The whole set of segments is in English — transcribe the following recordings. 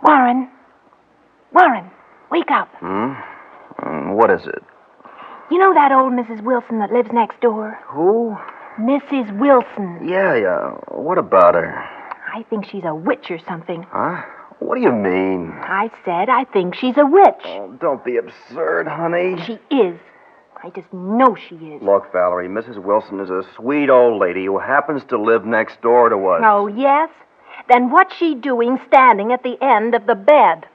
Warren, wake up. What is it? You know that old Mrs. Wilson that lives next door? Who? Mrs. Wilson. Yeah. What about her? I think she's a witch or something. Huh? What do you mean? I said I think she's a witch. Oh, don't be absurd, honey. She is. I just know she is. Look, Valerie, Mrs. Wilson is a sweet old lady who happens to live next door to us. Oh, yes? Then what's she doing standing at the end of the bed?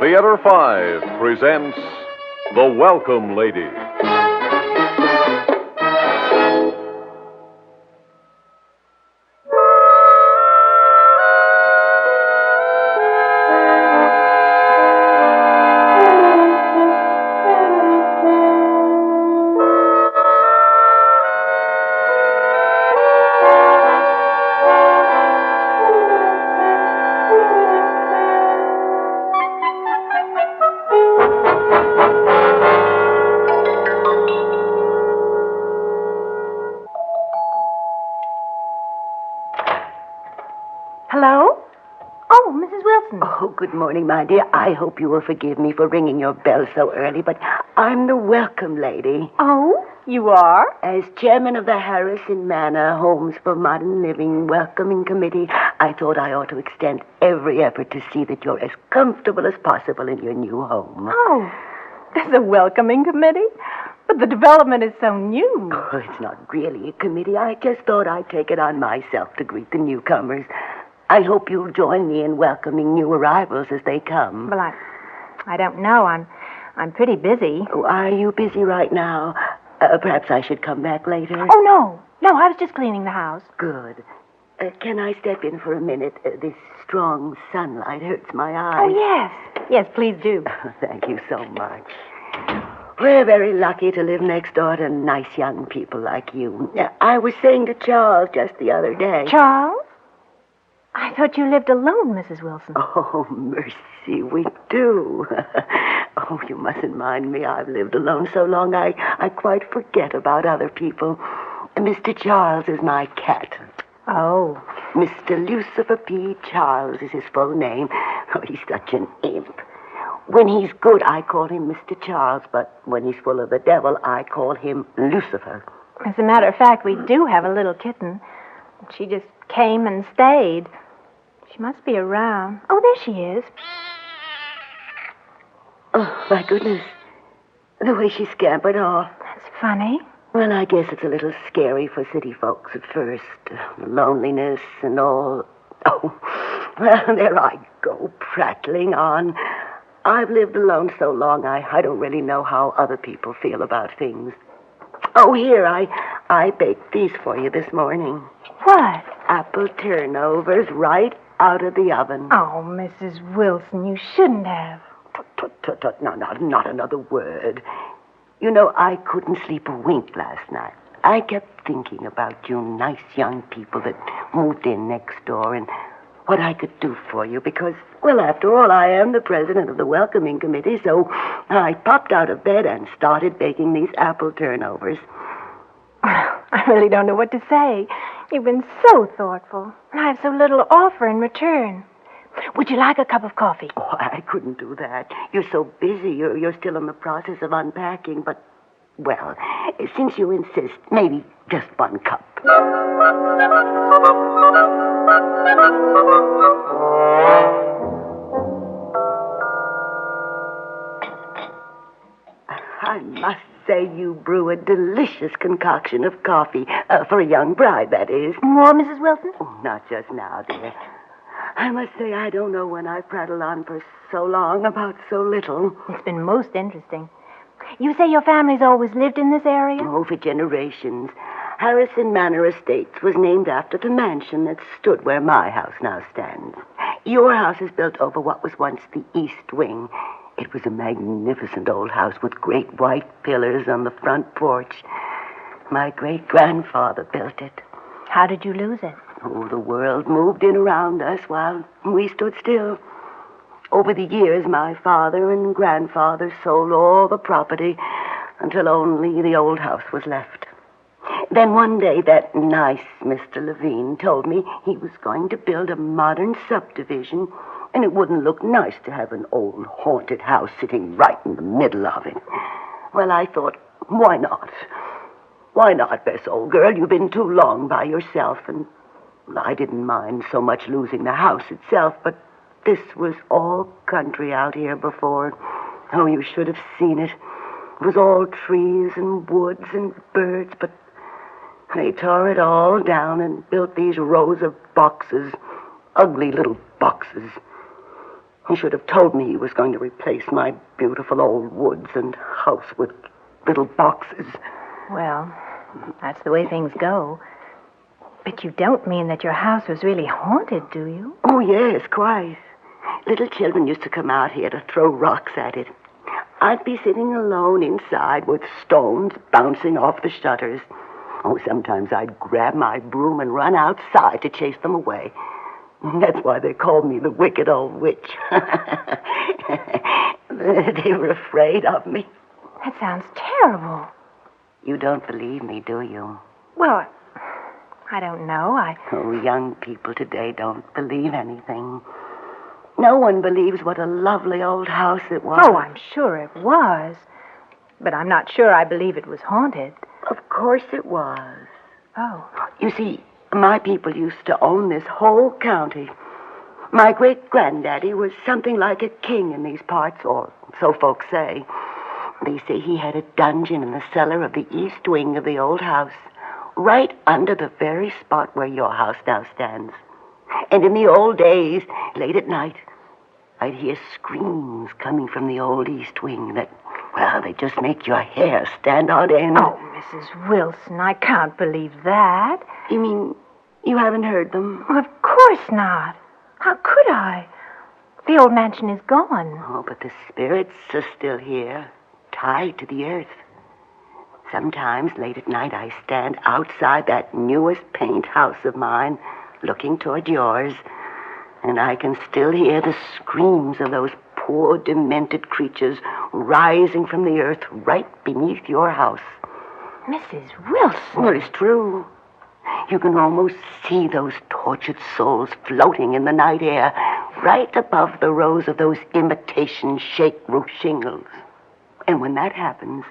Theater 5 presents The Welcome Lady. Hello? Oh, Mrs. Wilson. Oh, good morning, my dear. I hope you will forgive me for ringing your bell so early, but I'm the welcome lady. Oh, you are? As chairman of the Harrison Manor Homes for Modern Living Welcoming Committee, I thought I ought to extend every effort to see that you're as comfortable as possible in your new home. Oh, there's a welcoming committee? But the development is so new. Oh, it's not really a committee. I just thought I'd take it on myself to greet the newcomers. I hope you'll join me in welcoming new arrivals as they come. Well, I don't know. I'm pretty busy. Oh, are you busy right now? Perhaps I should come back later. Oh, no. No, I was just cleaning the house. Good. Can I step in for a minute? This strong sunlight hurts my eyes. Oh, yes. Yes, please do. Thank you so much. We're very lucky to live next door to nice young people like you. I was saying to Charles just the other day. Charles? I thought you lived alone, Mrs. Wilson. Oh, mercy, we do. Oh, you mustn't mind me. I've lived alone so long I quite forget about other people. Mr. Charles is my cat. Oh. Mr. Lucifer P. Charles is his full name. Oh, he's such an imp. When he's good, I call him Mr. Charles, but when he's full of the devil, I call him Lucifer. As a matter of fact, we do have a little kitten. She just came and stayed. She must be around. Oh, there she is. Oh, my goodness. The way she scampered off. That's funny. Well, I guess it's a little scary for city folks at first. Loneliness and all. Oh, well, there I go, prattling on. I've lived alone so long, I don't really know how other people feel about things. Oh, here, I baked these for you this morning. What? Apple turnovers right out of the oven. Oh, Mrs. Wilson, you shouldn't have. Tut, no, not another word. You know, I couldn't sleep a wink last night. I kept thinking about you nice young people that moved in next door and what I could do for you because, well, after all, I am the president of the welcoming committee, so I popped out of bed and started baking these apple turnovers. I really don't know what to say. You've been so thoughtful, and I have so little to offer in return. Would you like a cup of coffee? Oh, I couldn't do that. You're so busy. You're still in the process of unpacking, but, well, since you insist, maybe just one cup. I must say you brew a delicious concoction of coffee, for a young bride, that is. More, Mrs. Wilson? Oh, not just now, dear. I must say I don't know when I prattle on for so long about so little. It's been most interesting. You say your family's always lived in this area? Oh, for generations. Harrison Manor Estates was named after the mansion that stood where my house now stands. Your house is built over what was once the East Wing. It was a magnificent old house with great white pillars on the front porch. My great-grandfather built it. How did you lose it? Oh, the world moved in around us while we stood still. Over the years, my father and grandfather sold all the property until only the old house was left. Then one day, that nice Mr. Levine told me he was going to build a modern subdivision, and it wouldn't look nice to have an old haunted house sitting right in the middle of it. Well, I thought, why not? Why not, Bess, old girl? You've been too long by yourself, and I didn't mind so much losing the house itself, but this was all country out here before. Oh, you should have seen it. It was all trees and woods and birds, but they tore it all down and built these rows of boxes, ugly little boxes. He should have told me he was going to replace my beautiful old woods and house with little boxes. Well, that's the way things go. But you don't mean that your house was really haunted, do you? Oh, yes, quite. Little children used to come out here to throw rocks at it. I'd be sitting alone inside with stones bouncing off the shutters. Oh, sometimes I'd grab my broom and run outside to chase them away. That's why they called me the wicked old witch. They were afraid of me. That sounds terrible. You don't believe me, do you? Well, I don't know. Oh, young people today don't believe anything. No one believes what a lovely old house it was. Oh, I'm sure it was. But I'm not sure I believe it was haunted. Of course it was. Oh. You see, my people used to own this whole county. My great-granddaddy was something like a king in these parts, or so folks say. They say he had a dungeon in the cellar of the east wing of the old house, right under the very spot where your house now stands. And in the old days, late at night, I'd hear screams coming from the old east wing that, well, they just make your hair stand on end. Oh, Mrs. Wilson, I can't believe that. You mean you haven't heard them? Of course not. How could I? The old mansion is gone. Oh, but the spirits are still here, tied to the earth. Sometimes, late at night, I stand outside that newest paint house of mine, looking toward yours, and I can still hear the screams of those poor, demented creatures rising from the earth right beneath your house. Mrs. Wilson. Well, it's true. You can almost see those tortured souls floating in the night air right above the rows of those imitation shake-roof shingles. And when that happens,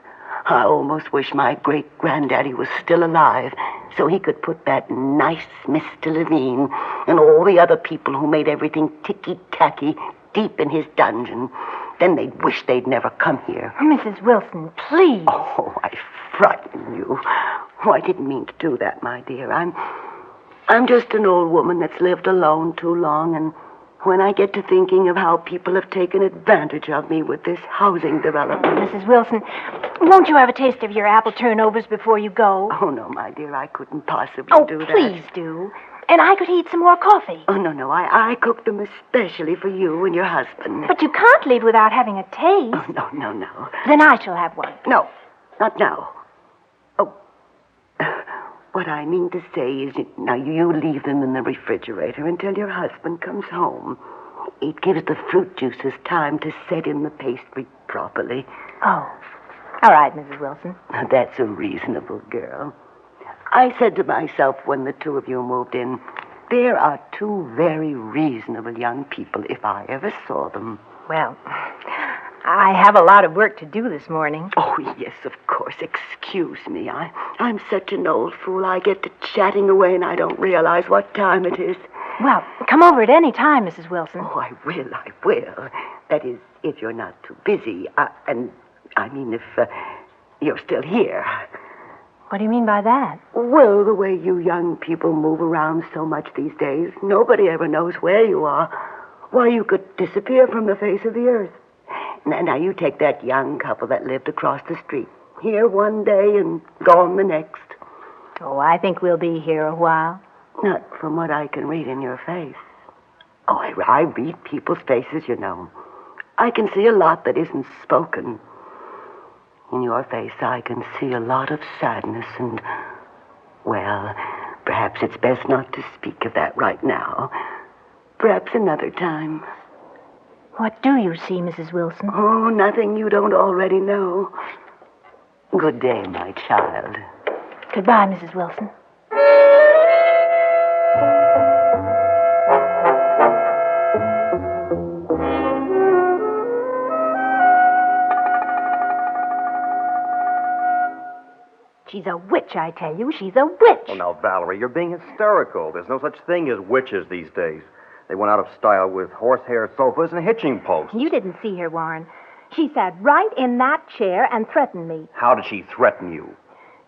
I almost wish my great-granddaddy was still alive so he could put that nice Mr. Levine and all the other people who made everything ticky-tacky deep in his dungeon. Then they'd wish they'd never come here. Mrs. Wilson, please. Oh, I frighten you. Oh, I didn't mean to do that, my dear. I'm just an old woman that's lived alone too long, and when I get to thinking of how people have taken advantage of me with this housing development... Mrs. Wilson, won't you have a taste of your apple turnovers before you go? Oh, no, my dear, I couldn't possibly do that. Oh, please do. And I could heat some more coffee. Oh, no, I cooked them especially for you and your husband. But you can't leave without having a taste. Oh, no. Then I shall have one. No, not now. Oh, what I mean to say is, now you leave them in the refrigerator until your husband comes home. It gives the fruit juices time to set in the pastry properly. Oh, all right, Mrs. Wilson. Now, that's a reasonable girl. I said to myself when the two of you moved in, there are two very reasonable young people if I ever saw them. Well, I have a lot of work to do this morning. Oh, yes, of course. Excuse me. I'm such an old fool. I get to chatting away and I don't realize what time it is. Well, come over at any time, Mrs. Wilson. Oh, I will. That is, if you're not too busy. And I mean, if you're still here. What do you mean by that? Well, the way you young people move around so much these days, nobody ever knows where you are. Why, you could disappear from the face of the earth. Now, you take that young couple that lived across the street. Here one day and gone the next. Oh, I think we'll be here a while. Not from what I can read in your face. Oh, I read people's faces, you know. I can see a lot that isn't spoken. In your face, I can see a lot of sadness and, well, perhaps it's best not to speak of that right now. Perhaps another time. What do you see, Mrs. Wilson? Oh, nothing you don't already know. Good day, my child. Goodbye, Mrs. Wilson. She's a witch, I tell you. She's a witch. Oh, now, Valerie, you're being hysterical. There's no such thing as witches these days. They went out of style with horsehair sofas and hitching posts. You didn't see her, Warren. She sat right in that chair and threatened me. How did she threaten you?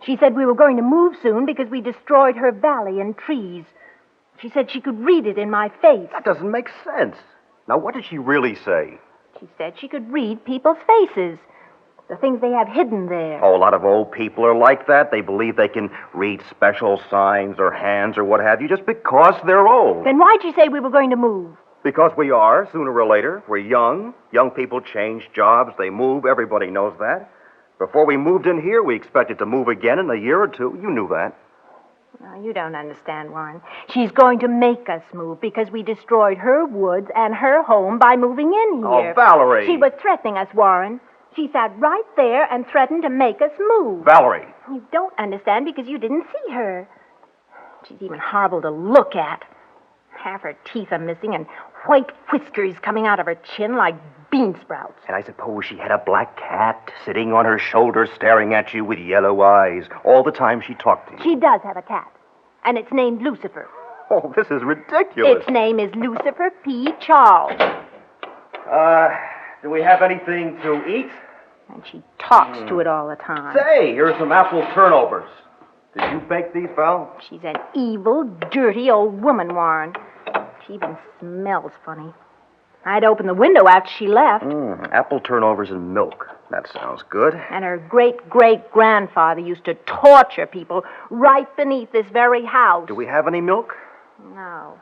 She said we were going to move soon because we destroyed her valley and trees. She said she could read it in my face. That doesn't make sense. Now, what did she really say? She said she could read people's faces, the things they have hidden there. Oh, a lot of old people are like that. They believe they can read special signs or hands or what have you just because they're old. Then why'd you say we were going to move? Because we are, sooner or later. We're young. Young people change jobs. They move. Everybody knows that. Before we moved in here, we expected to move again in a year or two. You knew that. No, you don't understand, Warren. She's going to make us move because we destroyed her woods and her home by moving in here. Oh, Valerie. She was threatening us, Warren. She sat right there and threatened to make us move. Valerie. You don't understand because you didn't see her. She's even horrible to look at. Half her teeth are missing and white whiskers coming out of her chin like bean sprouts. And I suppose she had a black cat sitting on her shoulder staring at you with yellow eyes all the time she talked to you. She does have a cat, and it's named Lucifer. Oh, this is ridiculous. Its name is Lucifer P. Charles. Do we have anything to eat? And she talks to it all the time. Say, here are some apple turnovers. Did you bake these, Val? She's an evil, dirty old woman, Warren. She even smells funny. I'd open the window after she left. Apple turnovers and milk. That sounds good. And her great-great-grandfather used to torture people right beneath this very house. Do we have any milk? No.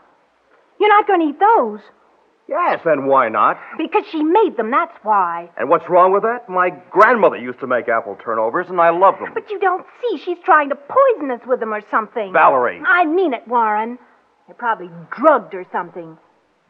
You're not going to eat those. Yes, and why not? Because she made them, that's why. And what's wrong with that? My grandmother used to make apple turnovers, and I love them. But you don't see. She's trying to poison us with them or something. Valerie. I mean it, Warren. They probably drugged or something.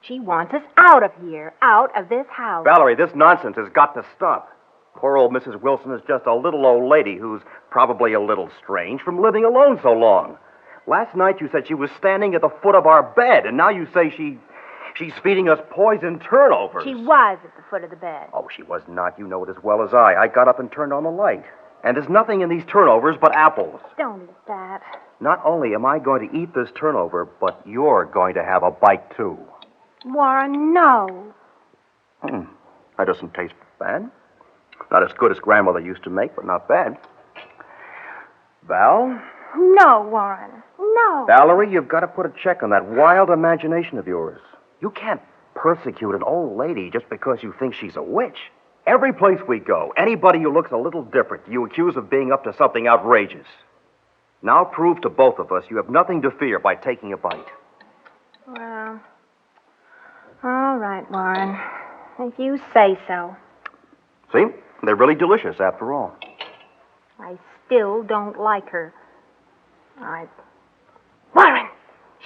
She wants us out of here, out of this house. Valerie, this nonsense has got to stop. Poor old Mrs. Wilson is just a little old lady who's probably a little strange from living alone so long. Last night you said she was standing at the foot of our bed, and now you say she's feeding us poison turnovers. She was at the foot of the bed. Oh, she was not. You know it as well as I. I got up and turned on the light. And there's nothing in these turnovers but apples. Don't eat that. Not only am I going to eat this turnover, but you're going to have a bite, too. Warren, no. That doesn't taste bad. Not as good as Grandmother used to make, but not bad. Val? No, Warren. No. Valerie, you've got to put a check on that wild imagination of yours. You can't persecute an old lady just because you think she's a witch. Every place we go, anybody who looks a little different, you accuse of being up to something outrageous. Now prove to both of us you have nothing to fear by taking a bite. Well, all right, Warren. If you say so. See? They're really delicious, after all. I still don't like her. Warren,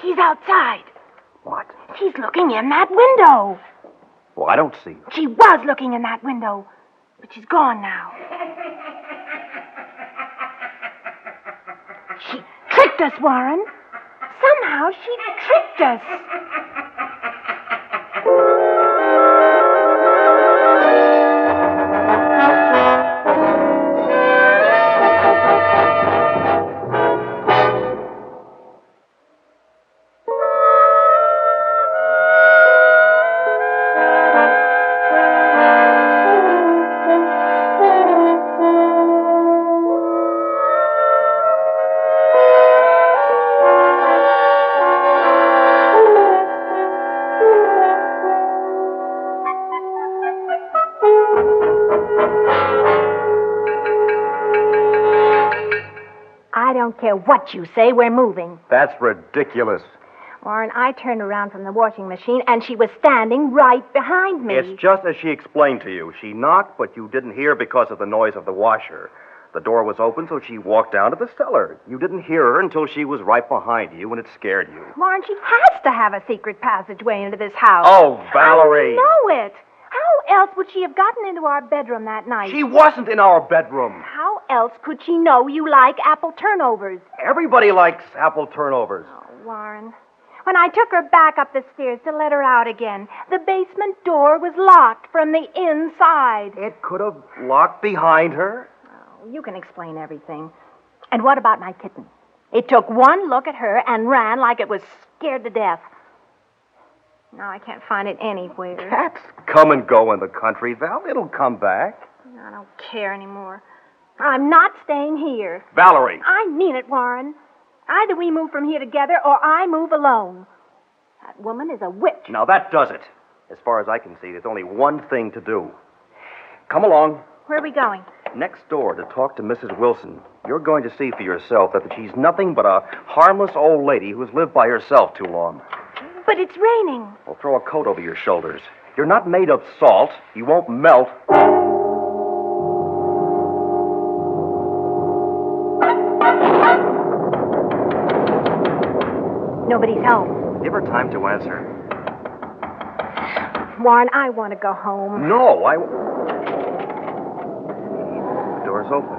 she's outside. What? She's looking in that window. Well, I don't see her. She was looking in that window, but she's gone now. She tricked us, Warren. Somehow she tricked us. I don't care what you say, we're moving. That's ridiculous. Warren, I turned around from the washing machine, and she was standing right behind me. It's just as she explained to you. She knocked, but you didn't hear because of the noise of the washer. The door was open, so she walked down to the cellar. You didn't hear her until she was right behind you, and it scared you. Warren, she has to have a secret passageway into this house. Oh, Valerie. I know it. How else would she have gotten into our bedroom that night? She wasn't in our bedroom. How else could she know you like apple turnovers? Everybody likes apple turnovers. Oh, Warren. When I took her back up the stairs to let her out again, the basement door was locked from the inside. It could have locked behind her. Oh, you can explain everything. And what about my kitten? It took one look at her and ran like it was scared to death. Now I can't find it anywhere. Cats come and go in the country, Val. It'll come back. I don't care anymore. I'm not staying here. Valerie. I mean it, Warren. Either we move from here together or I move alone. That woman is a witch. Now that does it. As far as I can see, there's only one thing to do. Come along. Where are we going? Next door to talk to Mrs. Wilson. You're going to see for yourself that she's nothing but a harmless old lady who's lived by herself too long. But it's raining. Well, throw a coat over your shoulders. You're not made of salt. You won't melt. Nobody's home. Give her time to answer. Warren, I want to go home. No, The door's open.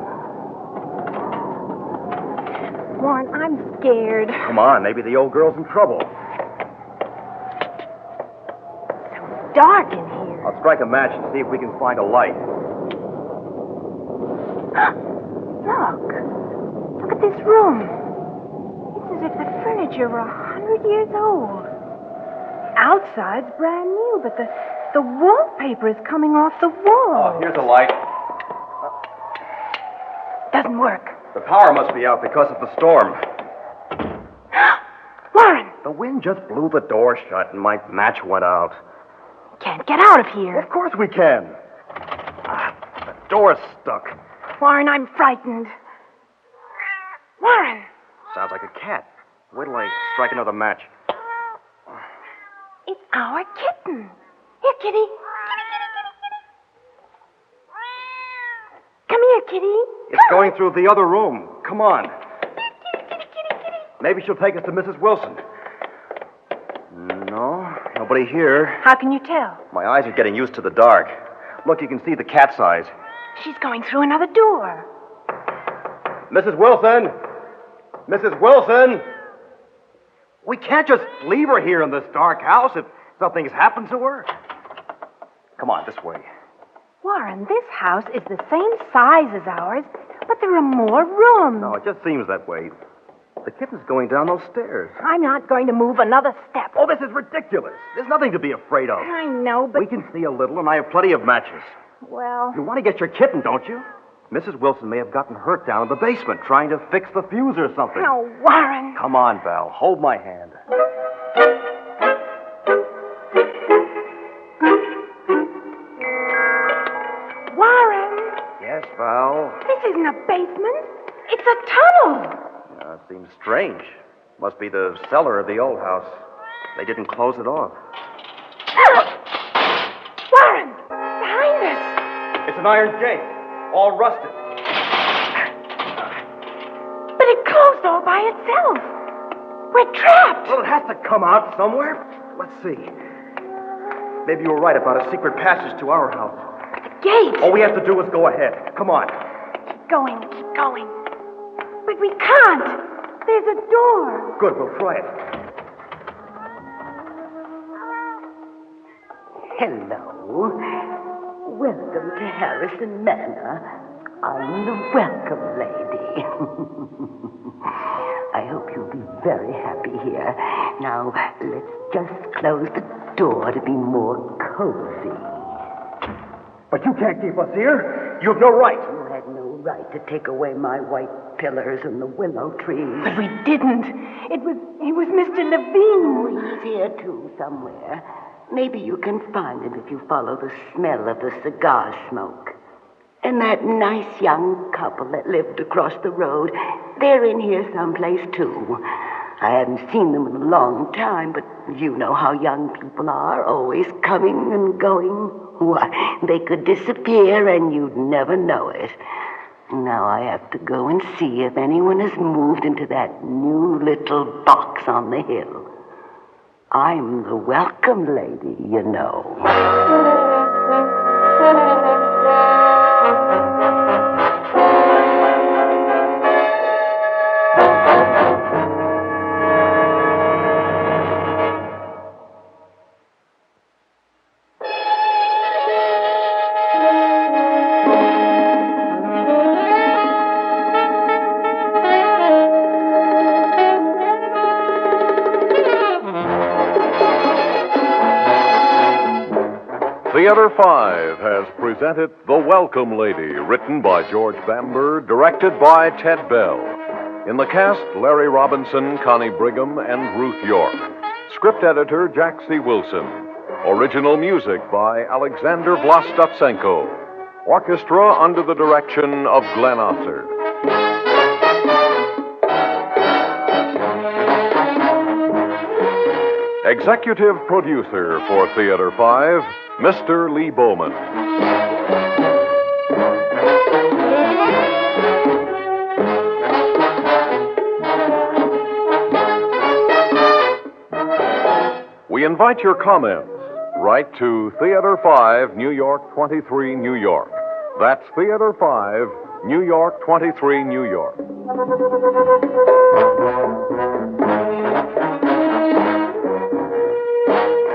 Warren, I'm scared. Come on, maybe the old girl's in trouble. So dark in here. I'll strike a match and see if we can find a light. Look at this room. It's as if the furniture were 100 years old. Outside's brand new, but the wallpaper is coming off the wall. Oh, here's a light. Doesn't work. The power must be out because of the storm. Warren! The wind just blew the door shut and my match went out. Can't get out of here. Of course we can. The door's stuck. Warren, I'm frightened. Warren! Sounds like a cat. Wait till I strike another match. It's our kitten. Here, kitty. Come here, kitty. It's going through the other room. Come on. Maybe she'll take us to Mrs. Wilson. No, nobody here. How can you tell? My eyes are getting used to the dark. Look, you can see the cat's eyes. She's going through another door. Mrs. Wilson! Mrs. Wilson! We can't just leave her here in this dark house if something's happened to her. Come on, this way. Warren, this house is the same size as ours, but there are more rooms. No, it just seems that way. The kitten's going down those stairs. I'm not going to move another step. Oh, this is ridiculous. There's nothing to be afraid of. I know, but... We can see a little, and I have plenty of matches. Well... You want to get your kitten, don't you? Mrs. Wilson may have gotten hurt down in the basement trying to fix the fuse or something. Oh, Warren. Come on, Val. Hold my hand. Warren! Yes, Val? This isn't a basement. It's a tunnel. It seems strange. Must be the cellar of the old house. They didn't close it off. Warren! Behind us! It's an iron gate, all rusted. But it closed all by itself. We're trapped. Well, it has to come out somewhere. Let's see. Maybe you were right about a secret passage to our house. The gate. All we have to do is go ahead. Come on. Keep going. But we can't. There's a door. Good, we'll try it. Hello. Welcome to Harrison Manor. I'm the welcome lady. I hope you'll be very happy here. Now, let's just close the door to be more cozy. But you can't keep us here. You have no right. You had no right to take away my white pillars and the willow trees. But we didn't. It was Mr. Levine. He's here, too, somewhere. Maybe you can find him if you follow the smell of the cigar smoke. And that nice young couple that lived across the road, they're in here someplace, too. I haven't seen them in a long time, but you know how young people are, always coming and going. Why, they could disappear and you'd never know it. Now I have to go and see if anyone has moved into that new little box on the hill. I'm the welcome lady, you know. Theater 5 has presented The Welcome Lady, written by George Bamber, directed by Ted Bell. In the cast, Larry Robinson, Connie Brigham, and Ruth York. Script editor, Jack C. Wilson. Original music by Alexander Vlastotsenko. Orchestra under the direction of Glenn Ossard. Executive producer for Theater 5, Mr. Lee Bowman. We invite your comments. Write to Theater 5, New York 23, New York. That's Theater 5, New York 23, New York.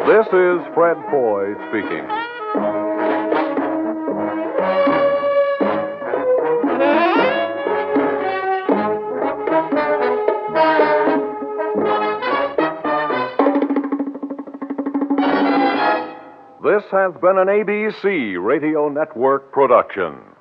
This is Fred Foy speaking. This has been an ABC Radio Network production.